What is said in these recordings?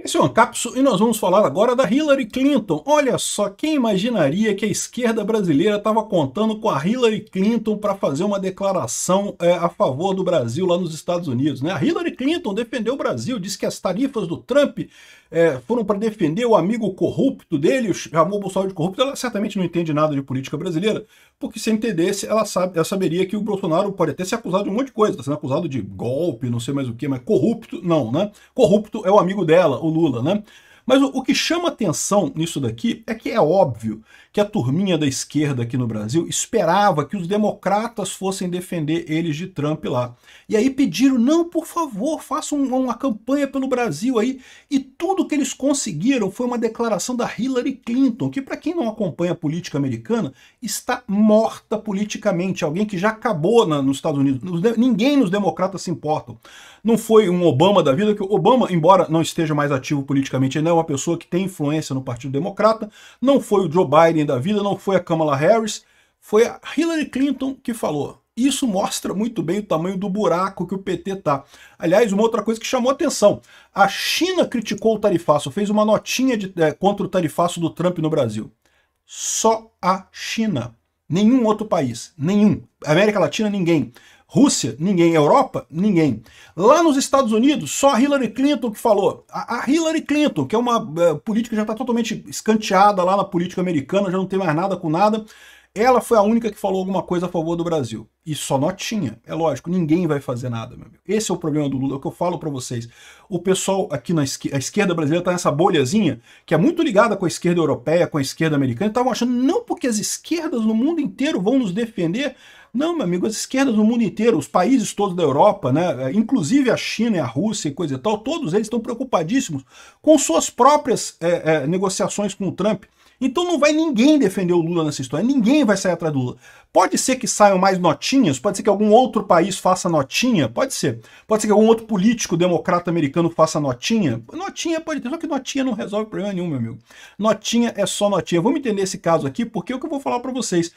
Esse é o Ancapso e nós vamos falar agora da Hillary Clinton. Olha só, quem imaginaria que a esquerda brasileira estava contando com a Hillary Clinton para fazer uma declaração a favor do Brasil lá nos Estados Unidos, né? A Hillary Clinton defendeu o Brasil, disse que as tarifas do Trump foram para defender o amigo corrupto dele, chamou o Bolsonaro de corrupto. Ela certamente não entende nada de política brasileira, porque se entendesse, ela saberia que o Bolsonaro pode até ser acusado de um monte de coisa, está sendo acusado de golpe, não sei mais o que, mas corrupto, não, né? Corrupto é o amigo dela, o Lula, né? Mas o que chama atenção nisso daqui é que é óbvio que a turminha da esquerda aqui no Brasil esperava que os democratas fossem defender eles de Trump lá. E aí pediram, não, por favor, façam uma campanha pelo Brasil aí. E tudo que eles conseguiram foi uma declaração da Hillary Clinton, que para quem não acompanha a política americana, está morta politicamente. Alguém que já acabou nos Estados Unidos. Ninguém nos democratas se importam. Não foi um Obama da vida, que o Obama, embora não esteja mais ativo politicamente, ainda é uma pessoa que tem influência no Partido Democrata. Não foi o Joe Biden da vida, não foi a Kamala Harris, foi a Hillary Clinton que falou. Isso mostra muito bem o tamanho do buraco que o PT tá. Aliás, uma outra coisa que chamou atenção, a China criticou o tarifaço, fez uma notinha contra o tarifaço do Trump no Brasil. Só a China. Nenhum outro país, nenhum. América Latina, ninguém. Rússia, ninguém. Europa, ninguém. Lá nos Estados Unidos, só a Hillary Clinton que falou. A Hillary Clinton, que é uma política que já está totalmente escanteada lá na política americana, já não tem mais nada com nada, ela foi a única que falou alguma coisa a favor do Brasil. E só notinha. É lógico, ninguém vai fazer nada, meu amigo. Esse é o problema do Lula, é o que eu falo para vocês. O pessoal aqui a esquerda brasileira está nessa bolhazinha, que é muito ligada com a esquerda europeia, com a esquerda americana, e estavam achando, não porque as esquerdas no mundo inteiro vão nos defender. Não, meu amigo, as esquerdas no mundo inteiro, os países todos da Europa, né, inclusive a China e a Rússia e coisa e tal, todos eles estão preocupadíssimos com suas próprias negociações com o Trump. Então não vai ninguém defender o Lula nessa história, ninguém vai sair atrás do Lula. Pode ser que saiam mais notinhas, pode ser que algum outro país faça notinha, pode ser. Pode ser que algum outro político democrata americano faça notinha. Notinha pode ter, só que notinha não resolve problema nenhum, meu amigo. Notinha é só notinha. Vamos entender esse caso aqui, porque é o que eu vou falar para vocês.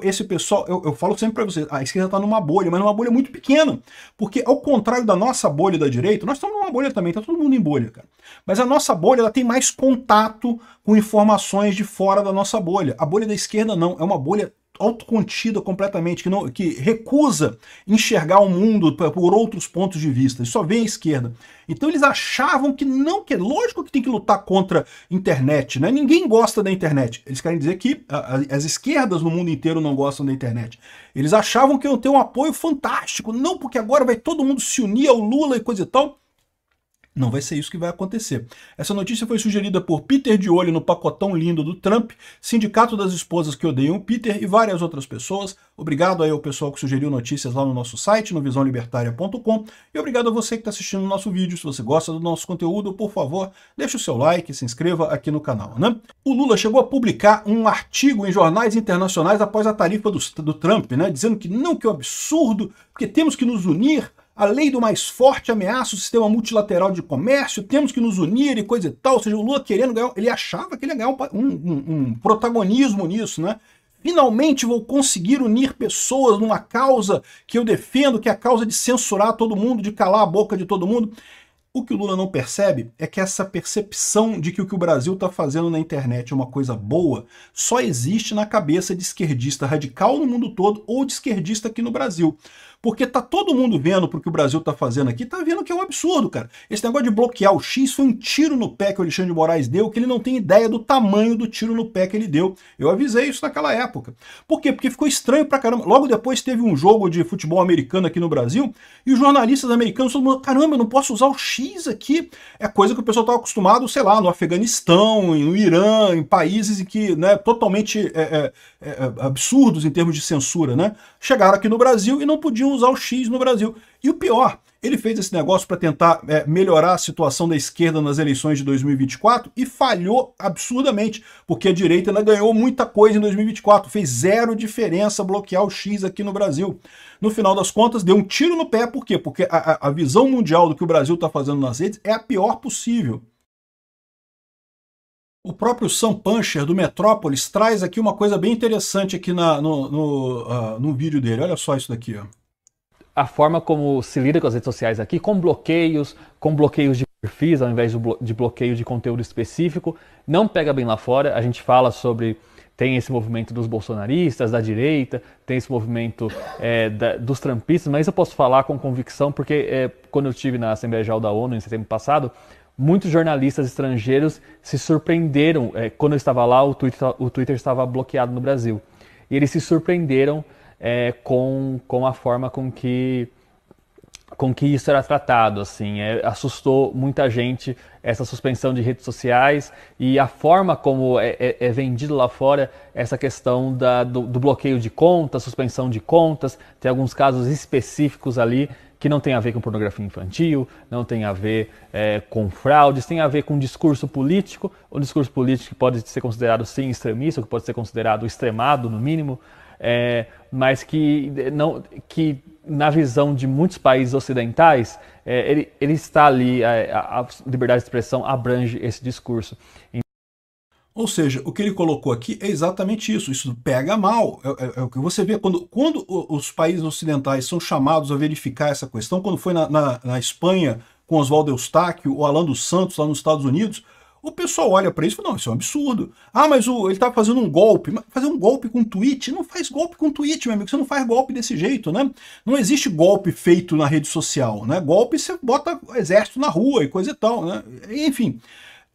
Esse pessoal, eu falo sempre para vocês, a esquerda está numa bolha, mas numa bolha muito pequena. Porque ao contrário da nossa bolha da direita, nós estamos numa bolha também, está todo mundo em bolha, cara. Mas a nossa bolha, ela tem mais contato com informações de fora da nossa bolha. A bolha da esquerda não, é uma bolha autocontida completamente, que recusa enxergar o mundo por outros pontos de vista, e só vê a esquerda. Então eles achavam que não, que lógico que tem que lutar contra a internet, né? Ninguém gosta da internet. Eles querem dizer que as esquerdas no mundo inteiro não gostam da internet. Eles achavam que iam ter um apoio fantástico, não porque agora vai todo mundo se unir ao Lula e coisa e tal. Não vai ser isso que vai acontecer. Essa notícia foi sugerida por Peter de Olho no pacotão lindo do Trump, Sindicato das Esposas que Odeiam o Peter e várias outras pessoas. Obrigado aí ao pessoal que sugeriu notícias lá no nosso site, no visãolibertaria.com. E obrigado a você que está assistindo o nosso vídeo. Se você gosta do nosso conteúdo, por favor, deixe o seu like e se inscreva aqui no canal, né? O Lula chegou a publicar um artigo em jornais internacionais após a tarifa do Trump, né? Dizendo que não, que é um absurdo, porque temos que nos unir. A lei do mais forte ameaça o sistema multilateral de comércio, temos que nos unir e coisa e tal. Ou seja, o Lula querendo ganhar, ele achava que ele ia ganhar um protagonismo nisso, né? Finalmente vou conseguir unir pessoas numa causa que eu defendo, que é a causa de censurar todo mundo, de calar a boca de todo mundo. O que o Lula não percebe é que essa percepção de que o que o Brasil está fazendo na internet é uma coisa boa só existe na cabeça de esquerdista radical no mundo todo ou de esquerdista aqui no Brasil. Porque tá todo mundo vendo pro que o Brasil tá fazendo aqui, tá vendo que é um absurdo, cara. Esse negócio de bloquear o X foi um tiro no pé que o Alexandre de Moraes deu, que ele não tem ideia do tamanho do tiro no pé que ele deu. Eu avisei isso naquela época. Por quê? Porque ficou estranho pra caramba. Logo depois teve um jogo de futebol americano aqui no Brasil, e os jornalistas americanos falaram, caramba, eu não posso usar o X aqui. É coisa que o pessoal estava acostumado, sei lá, no Afeganistão, no Irã, em países em que, né, totalmente absurdos em termos de censura, né? Chegaram aqui no Brasil e não podiam usar o X no Brasil. E o pior, ele fez esse negócio para tentar melhorar a situação da esquerda nas eleições de 2024 e falhou absurdamente, porque a direita ainda ganhou muita coisa em 2024, fez zero diferença bloquear o X aqui no Brasil. No final das contas, deu um tiro no pé, por quê? Porque a visão mundial do que o Brasil está fazendo nas redes é a pior possível. O próprio Sam Puncher, do Metrópolis, traz aqui uma coisa bem interessante aqui no vídeo dele. Olha só isso daqui, ó. A forma como se lida com as redes sociais aqui, com bloqueios de perfis, ao invés de bloqueio de conteúdo específico. Não pega bem lá fora. A gente fala sobre... Tem esse movimento dos bolsonaristas, da direita, tem esse movimento dos trumpistas, mas eu posso falar com convicção porque quando eu estive na Assembleia Geral da ONU em setembro passado, muitos jornalistas estrangeiros se surpreenderam. Quando eu estava lá, o Twitter estava bloqueado no Brasil. E eles se surpreenderam com a forma com que isso era tratado, assim, assustou muita gente essa suspensão de redes sociais e a forma como é vendido lá fora essa questão do bloqueio de contas, suspensão de contas. Tem alguns casos específicos ali que não tem a ver com pornografia infantil, não tem a ver com fraudes, tem a ver com discurso político, o discurso político que pode ser considerado sim extremista, que pode ser considerado extremado no mínimo, mas que na visão de muitos países ocidentais, ele está ali, a liberdade de expressão abrange esse discurso. Ou seja, o que ele colocou aqui é exatamente isso. Isso pega mal. É o que você vê quando os países ocidentais são chamados a verificar essa questão. Quando foi na Espanha com Oswaldo Eustáquio, ou Alan dos Santos lá nos Estados Unidos, o pessoal olha para isso e fala, não, isso é um absurdo. Ah, mas ele está fazendo um golpe. Mas fazer um golpe com tweet? Não faz golpe com tweet, meu amigo. Você não faz golpe desse jeito, né? Não existe golpe feito na rede social, né? Golpe você bota exército na rua e coisa e tal, né? Enfim...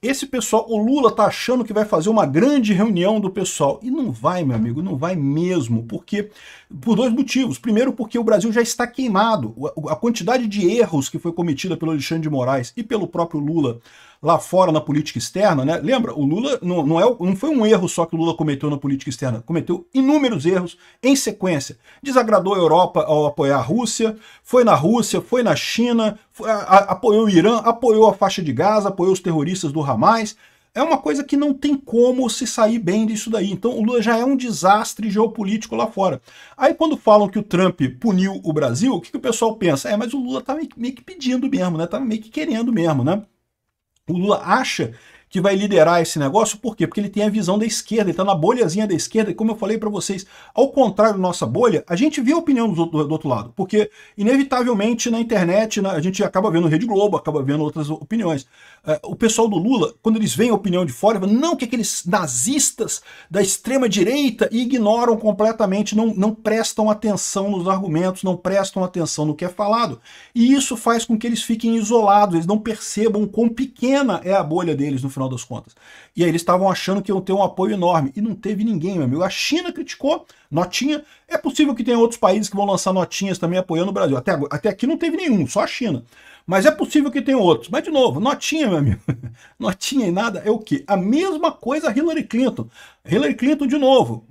Esse pessoal, o Lula tá achando que vai fazer uma grande reunião do pessoal. E não vai, meu amigo, não vai mesmo. Por dois motivos. Primeiro, porque o Brasil já está queimado. A quantidade de erros que foi cometida pelo Alexandre de Moraes e pelo próprio Lula lá fora na política externa, né? Lembra, o Lula não foi um erro só que o Lula cometeu na política externa, cometeu inúmeros erros em sequência. Desagradou a Europa ao apoiar a Rússia, foi na Rússia, foi na China, apoiou o Irã, apoiou a faixa de Gaza, apoiou os terroristas do Hamas. É uma coisa que não tem como se sair bem disso daí. Então o Lula já é um desastre geopolítico lá fora. Aí quando falam que o Trump puniu o Brasil, o que o pessoal pensa? Mas o Lula tá meio que pedindo mesmo, né? Tá meio que querendo mesmo, né? O Lula acha que vai liderar esse negócio, por quê? Porque ele tem a visão da esquerda, ele está na bolhazinha da esquerda, e como eu falei para vocês, ao contrário da nossa bolha, a gente vê a opinião do outro lado, porque inevitavelmente na internet a gente acaba vendo Rede Globo, acaba vendo outras opiniões. O pessoal do Lula, quando eles veem a opinião de fora, falam, não, que aqueles nazistas da extrema direita, e ignoram completamente, não prestam atenção nos argumentos, não prestam atenção no que é falado, e isso faz com que eles fiquem isolados, eles não percebam quão pequena é a bolha deles no final das contas. E aí eles estavam achando que iam ter um apoio enorme, e não teve ninguém, meu amigo. A China criticou, notinha. É possível que tenha outros países que vão lançar notinhas também apoiando o Brasil. Até aqui não teve nenhum, só a China. Mas é possível que tenha outros. Mas, de novo, notinha, meu amigo. Notinha e nada é o quê? A mesma coisa a Hillary Clinton. Hillary Clinton, de novo,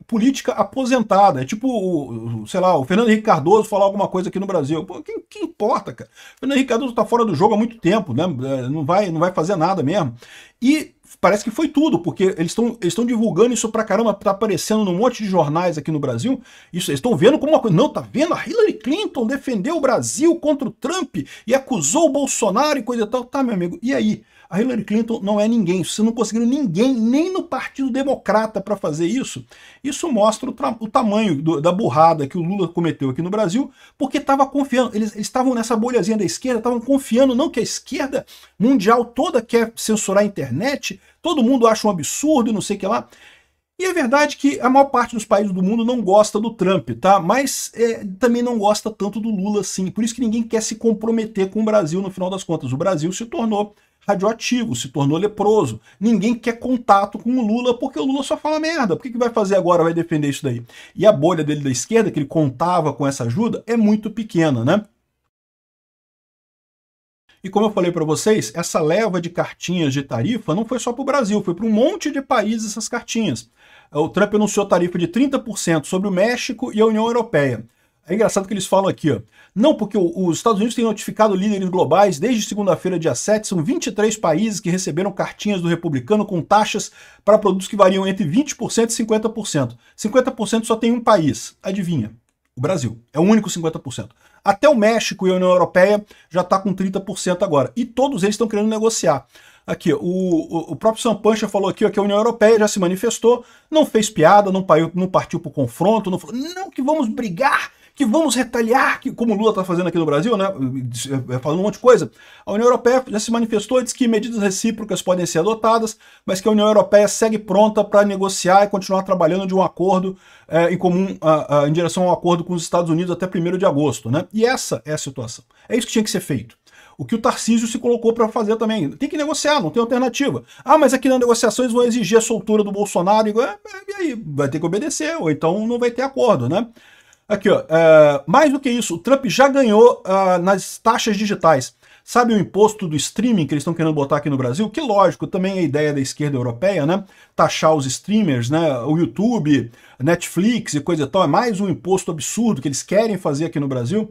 política aposentada. É tipo, sei lá, o Fernando Henrique Cardoso falar alguma coisa aqui no Brasil. Pô, quem importa, cara? O Fernando Henrique Cardoso tá fora do jogo há muito tempo, né? Não vai fazer nada mesmo. E parece que foi tudo, porque eles estão divulgando isso pra caramba, tá aparecendo num monte de jornais aqui no Brasil. Isso, eles estão vendo como uma coisa. Não, tá vendo? A Hillary Clinton defendeu o Brasil contra o Trump e acusou o Bolsonaro e coisa e tal. Tá, meu amigo, e aí? A Hillary Clinton não é ninguém. Se não conseguiram ninguém, nem no Partido Democrata, para fazer isso, isso mostra o tamanho da burrada que o Lula cometeu aqui no Brasil, porque estava confiando. Eles estavam nessa bolhazinha da esquerda, estavam confiando, não, que a esquerda mundial toda quer censurar a internet, todo mundo acha um absurdo e não sei o que lá. E é verdade que a maior parte dos países do mundo não gosta do Trump, tá? Mas também não gosta tanto do Lula, sim. Por isso que ninguém quer se comprometer com o Brasil no final das contas. O Brasil se tornou radioativo, se tornou leproso. Ninguém quer contato com o Lula porque o Lula só fala merda. Por que vai fazer agora? Vai defender isso daí? E a bolha dele da esquerda, que ele contava com essa ajuda, é muito pequena, né? E como eu falei para vocês, essa leva de cartinhas de tarifa não foi só para o Brasil, foi para um monte de países essas cartinhas. O Trump anunciou tarifa de 30% sobre o México e a União Europeia. É engraçado que eles falam aqui, ó. Não, porque os Estados Unidos têm notificado líderes globais desde segunda-feira, dia 7, são 23 países que receberam cartinhas do republicano com taxas para produtos que variam entre 20% e 50%. 50% só tem um país, adivinha? O Brasil. É o único 50%. Até o México e a União Europeia já está com 30% agora. E todos eles estão querendo negociar. Aqui, o próprio Sam Pancha falou aqui ó, que a União Europeia já se manifestou, não fez piada, não partiu para o confronto, não falou, não, que vamos brigar, que vamos retaliar, que, como o Lula está fazendo aqui no Brasil, né, falando um monte de coisa. A União Europeia já se manifestou e disse que medidas recíprocas podem ser adotadas, mas que a União Europeia segue pronta para negociar e continuar trabalhando de um acordo em comum, em direção a um acordo com os Estados Unidos até 1º de agosto. Né? E essa é a situação. É isso que tinha que ser feito. O que o Tarcísio se colocou para fazer também. Tem que negociar, não tem alternativa. Ah, mas aqui na negociação eles vão exigir a soltura do Bolsonaro. E aí, vai ter que obedecer, ou então não vai ter acordo, né? Aqui, ó. Mais do que isso, o Trump já ganhou nas taxas digitais. Sabe o imposto do streaming que eles estão querendo botar aqui no Brasil? Que lógico, também é a ideia da esquerda europeia, né? Taxar os streamers, né? O YouTube, Netflix e coisa e tal. É mais um imposto absurdo que eles querem fazer aqui no Brasil.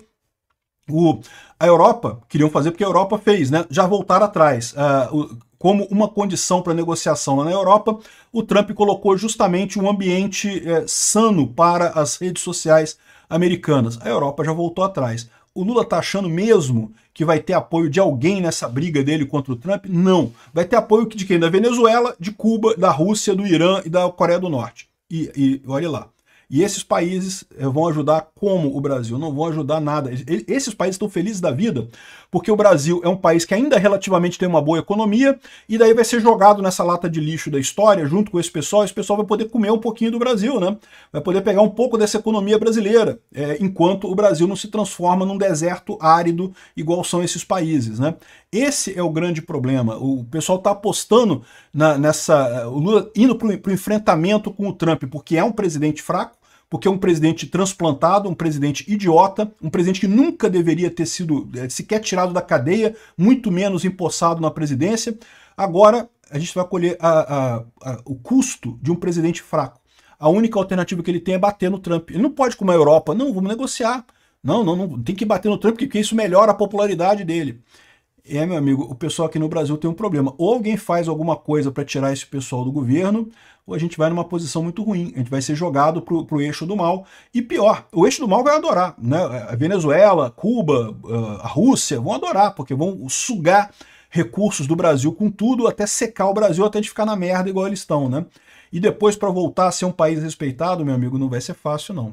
A Europa, queriam fazer porque a Europa fez, né? Já voltaram atrás. Como uma condição para negociação lá na Europa, o Trump colocou justamente um ambiente sano para as redes sociais americanas. A Europa já voltou atrás. O Lula está achando mesmo que vai ter apoio de alguém nessa briga dele contra o Trump? Não. Vai ter apoio de quem? Da Venezuela, de Cuba, da Rússia, do Irã e da Coreia do Norte. E olha lá. E esses países vão ajudar como o Brasil? Não vão ajudar nada. Esses países estão felizes da vida porque o Brasil é um país que ainda relativamente tem uma boa economia e daí vai ser jogado nessa lata de lixo da história junto com esse pessoal vai poder comer um pouquinho do Brasil, né? Vai poder pegar um pouco dessa economia brasileira, enquanto o Brasil não se transforma num deserto árido igual são esses países, né? Esse é o grande problema. O pessoal está apostando o Lula indo para o enfrentamento com o Trump porque é um presidente fraco, porque é um presidente transplantado, um presidente idiota, um presidente que nunca deveria ter sido sequer tirado da cadeia, muito menos empossado na presidência. Agora a gente vai colher o custo de um presidente fraco. A única alternativa que ele tem é bater no Trump. Ele não pode, como a Europa, não, vamos negociar. Não, tem que bater no Trump, porque isso melhora a popularidade dele. Meu amigo, o pessoal aqui no Brasil tem um problema. Ou alguém faz alguma coisa para tirar esse pessoal do governo, ou a gente vai numa posição muito ruim. A gente vai ser jogado pro eixo do mal. E pior, o eixo do mal vai adorar, né? A Venezuela, Cuba, a Rússia vão adorar, porque vão sugar recursos do Brasil com tudo, até secar o Brasil, até de ficar na merda igual eles estão, né? E depois, para voltar a ser um país respeitado, meu amigo, não vai ser fácil, não.